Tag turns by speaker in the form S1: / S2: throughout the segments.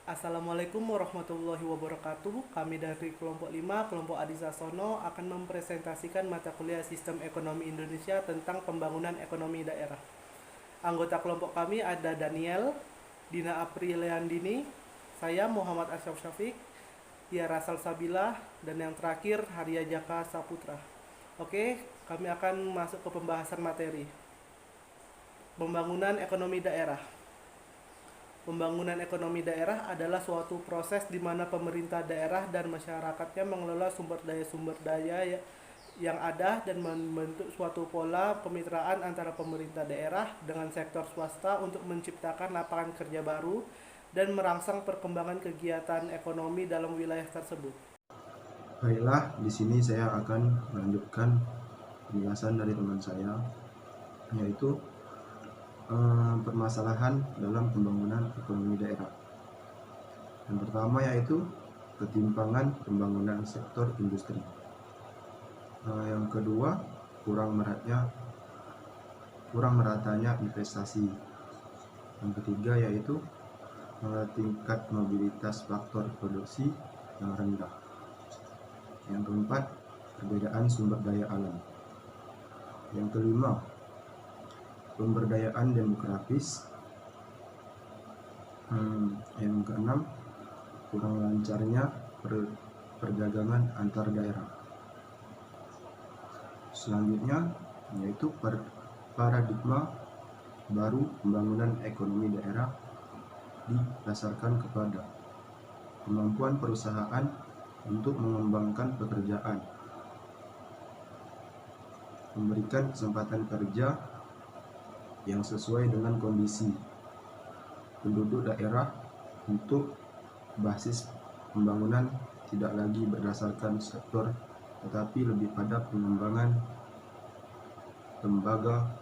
S1: Assalamualaikum warahmatullahi wabarakatuh. Kami dari kelompok 5, kelompok Adi Sasono akan mempresentasikan mata kuliah Sistem Ekonomi Indonesia tentang pembangunan ekonomi daerah. Anggota kelompok kami ada Daniel, Dina Apriliandini, saya Muhammad Ashraf Syafiq, Tiara Salsabila, dan yang terakhir Haria Jaka Saputra. Oke, kami akan masuk ke pembahasan materi. Pembangunan ekonomi daerah. Pembangunan ekonomi daerah adalah suatu proses di mana pemerintah daerah dan masyarakatnya mengelola sumber daya yang ada dan membentuk suatu pola kemitraan antara pemerintah daerah dengan sektor swasta untuk menciptakan lapangan kerja baru dan merangsang perkembangan kegiatan ekonomi dalam wilayah tersebut.
S2: Baiklah, di sini saya akan melanjutkan penjelasan dari teman saya, yaitu permasalahan dalam pembangunan ekonomi daerah. Yang pertama yaitu ketimpangan pembangunan sektor industri. Yang kedua, kurang meratanya investasi. Yang ketiga yaitu tingkat mobilitas faktor produksi yang rendah. Yang keempat, perbedaan sumber daya alam. Yang kelima, pemberdayaan demografis. Yang keenam, kurang lancarnya perdagangan antar daerah. Selanjutnya yaitu paradigma baru pembangunan ekonomi daerah didasarkan kepada kemampuan perusahaan untuk mengembangkan pekerjaan, memberikan kesempatan kerja yang sesuai dengan kondisi penduduk daerah untuk basis pembangunan tidak lagi berdasarkan sektor tetapi lebih pada pengembangan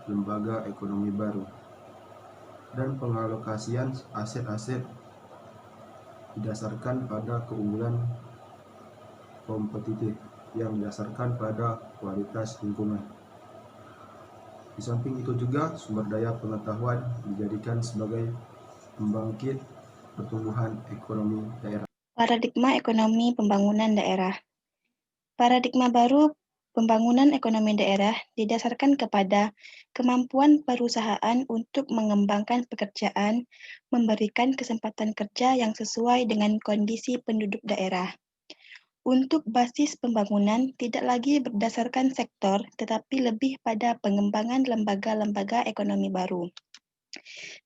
S2: lembaga ekonomi baru dan pengalokasian aset-aset didasarkan pada keunggulan kompetitif yang didasarkan pada kualitas lingkungan. Di samping itu juga sumber daya pengetahuan dijadikan sebagai pembangkit pertumbuhan ekonomi daerah.
S3: Paradigma ekonomi pembangunan daerah. Paradigma baru pembangunan ekonomi daerah didasarkan kepada kemampuan perusahaan untuk mengembangkan pekerjaan, memberikan kesempatan kerja yang sesuai dengan kondisi penduduk daerah. Untuk basis pembangunan tidak lagi berdasarkan sektor, tetapi lebih pada pengembangan lembaga-lembaga ekonomi baru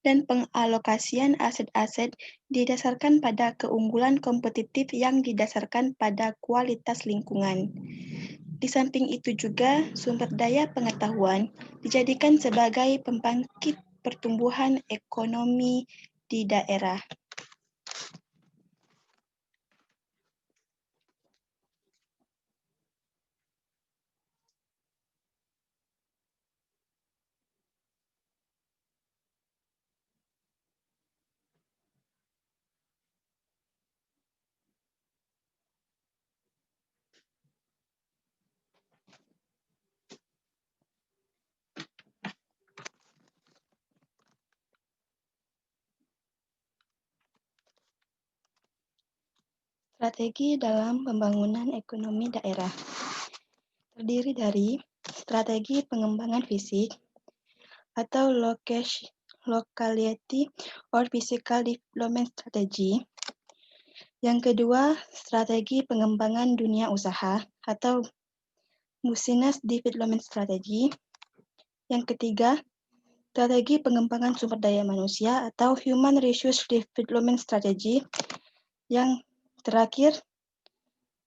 S3: dan pengalokasian aset-aset didasarkan pada keunggulan kompetitif yang didasarkan pada kualitas lingkungan. Di samping itu juga, sumber daya pengetahuan dijadikan sebagai pembangkit pertumbuhan ekonomi di daerah. Strategi dalam pembangunan ekonomi daerah terdiri dari strategi pengembangan fisik atau locality or physical development strategy. Yang kedua, strategi pengembangan dunia usaha atau business development strategy. Yang ketiga, strategi pengembangan sumber daya manusia atau human resource development strategy. Yang terakhir,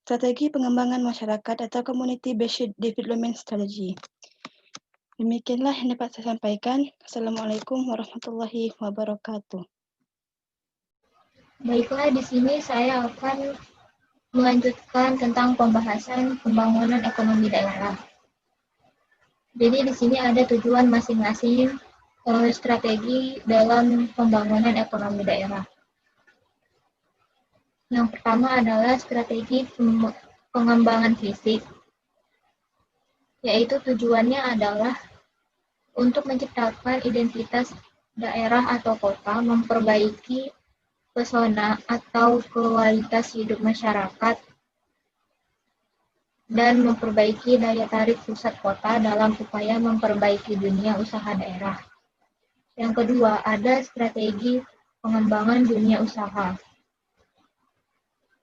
S3: strategi pengembangan masyarakat atau community based development strategy. Demikianlah yang dapat saya sampaikan. Assalamualaikum warahmatullahi wabarakatuh.
S4: Baiklah, di sini saya akan melanjutkan tentang pembahasan pembangunan ekonomi daerah. Jadi di sini ada tujuan masing-masing strategi dalam pembangunan ekonomi daerah. Yang pertama adalah strategi pengembangan fisik, yaitu tujuannya adalah untuk menciptakan identitas daerah atau kota, memperbaiki pesona atau kualitas hidup masyarakat, dan memperbaiki daya tarik pusat kota dalam upaya memperbaiki dunia usaha daerah. Yang kedua, ada strategi pengembangan dunia usaha.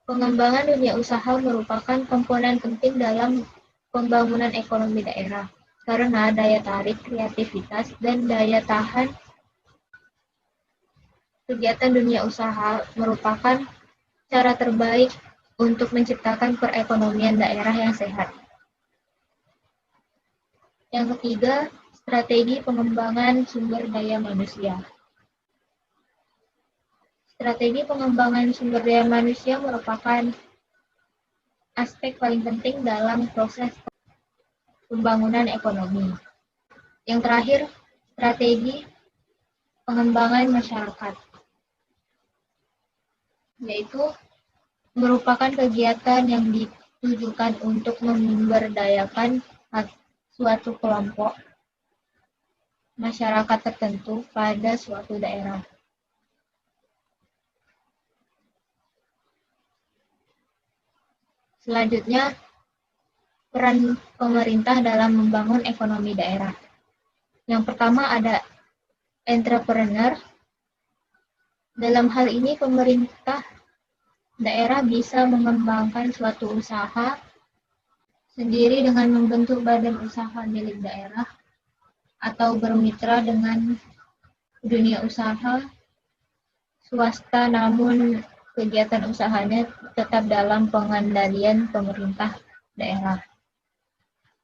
S4: Pengembangan dunia usaha merupakan komponen penting dalam pembangunan ekonomi daerah, karena daya tarik, kreativitas, dan daya tahan kegiatan dunia usaha merupakan cara terbaik untuk menciptakan perekonomian daerah yang sehat. Yang ketiga, strategi pengembangan sumber daya manusia. Strategi pengembangan sumber daya manusia merupakan aspek paling penting dalam proses pembangunan ekonomi. Yang terakhir, strategi pengembangan masyarakat, yaitu merupakan kegiatan yang ditujukan untuk memberdayakan suatu kelompok masyarakat tertentu pada suatu daerah. Selanjutnya, peran pemerintah dalam membangun ekonomi daerah. Yang pertama ada entrepreneur. Dalam hal ini, pemerintah daerah bisa mengembangkan suatu usaha sendiri dengan membentuk badan usaha milik daerah atau bermitra dengan dunia usaha swasta, namun kegiatan usahanya tetap dalam pengendalian pemerintah daerah.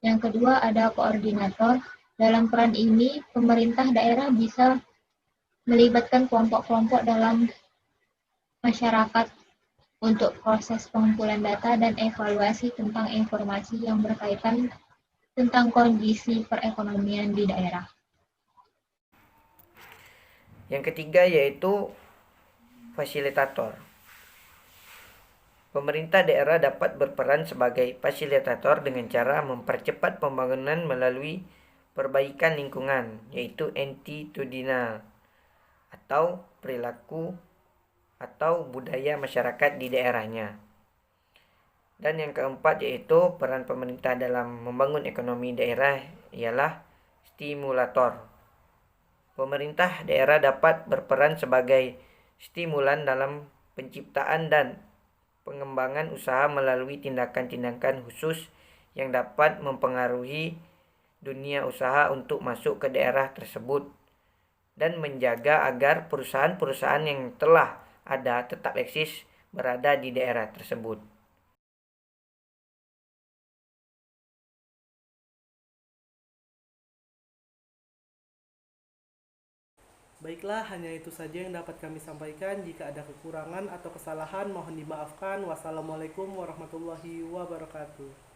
S4: Yang kedua ada koordinator. Dalam peran ini, pemerintah daerah bisa melibatkan kelompok-kelompok dalam masyarakat untuk proses pengumpulan data dan evaluasi tentang informasi yang berkaitan tentang kondisi perekonomian di daerah.
S5: Yang ketiga yaitu fasilitator. Pemerintah daerah dapat berperan sebagai fasilitator dengan cara mempercepat pembangunan melalui perbaikan lingkungan, yaitu attitudinal atau perilaku atau budaya masyarakat di daerahnya. Dan yang keempat yaitu peran pemerintah dalam membangun ekonomi daerah ialah stimulator. Pemerintah daerah dapat berperan sebagai stimulan dalam penciptaan dan pengembangan usaha melalui tindakan-tindakan khusus yang dapat mempengaruhi dunia usaha untuk masuk ke daerah tersebut dan menjaga agar perusahaan-perusahaan yang telah ada tetap eksis berada di daerah tersebut.
S1: Baiklah, hanya itu saja yang dapat kami sampaikan. Jika ada kekurangan atau kesalahan, mohon dimaafkan. Wassalamualaikum warahmatullahi wabarakatuh.